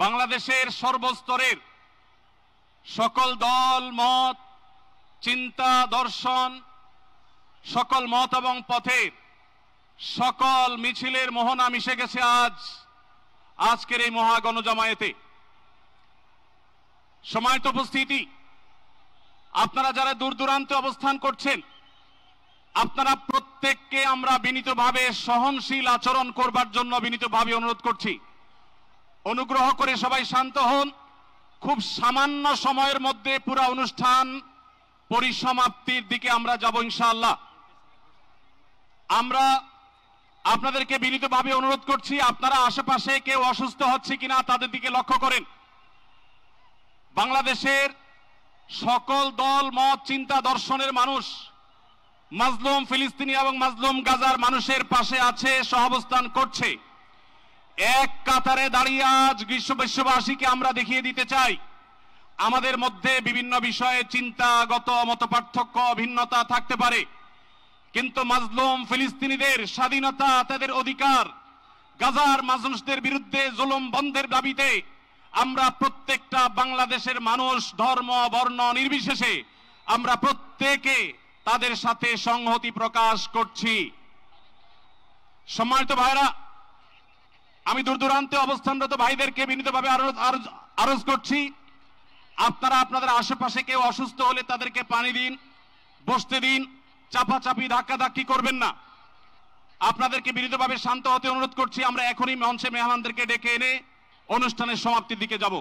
বাংলাদেশের সর্বস্তরের সকল দল মত চিন্তা দর্শন সকল মত এবং পথের সকল মিছিলের মোহনা মিশে গেছে আজকের এই মহা গণজামায়াতে। সম্মানিত উপস্থিতি, আপনারা যারা দূর দূরান্তে অবস্থান করছেন, আপনারা প্রত্যেককে আমরা বিনীতভাবে সহনশীল আচরণ করবার জন্য বিনীতভাবে অনুরোধ করছি। অনুগ্রহ করে সবাই শান্ত হন। খুব সামান্য সময়ের মধ্যে পুরো অনুষ্ঠান পরিসমাপ্তির দিকে আমরা যাব ইনশাআল্লাহ। আমরা আপনাদেরকে বিনীতভাবে অনুরোধ করছি, আপনারা আশেপাশে কেউ অসুস্থ হচ্ছে কিনা তাদের দিকে লক্ষ্য করেন। বাংলাদেশের সকল দল মত চিন্তা দর্শনের মানুষ মাজলুম ফিলিস্তিনি এবং মাজলুম গাজার মানুষের পাশে আছে, সহাবস্থান করছে। এক কাতারে দাঁড়িয়ে আজ বিশ্ববাসীকে আমরা দেখিয়ে দিতে চাই, আমাদের মধ্যে বিভিন্ন বিষয়ে চিন্তাগত মতপার্থক্য ভিন্নতা থাকতে পারে, কিন্তু মাজলুম ফিলিস্তিনিদের স্বাধীনতা, তাদের অধিকার, গাজার মানুষদের বিরুদ্ধে জুলুম বন্ধের দাবিতে আমরা প্রত্যেকটা বাংলাদেশের মানুষ ধর্ম বর্ণ নির্বিশেষে আমরা প্রত্যেকে তাদের সাথে সংহতি প্রকাশ করছি। সম্মানিত ভাইরা, আমি দূর দূরান্তে অবস্থানরত ভাইদেরকে বিনীতভাবে আরজ করছি, আপনারা আপনাদের আশেপাশে কেউ অসুস্থ হলে তাদেরকে পানি দিন, বসতে দিন, চাপাচাপি ধাক্কাধাক্কি করবেন না। আপনাদেরকে বিনীতভাবে শান্ত হতে অনুরোধ করছি। আমরা এখনই মঞ্চে মেহমানদেরকে ডেকে এনে অনুষ্ঠানের সমাপ্তির দিকে যাব।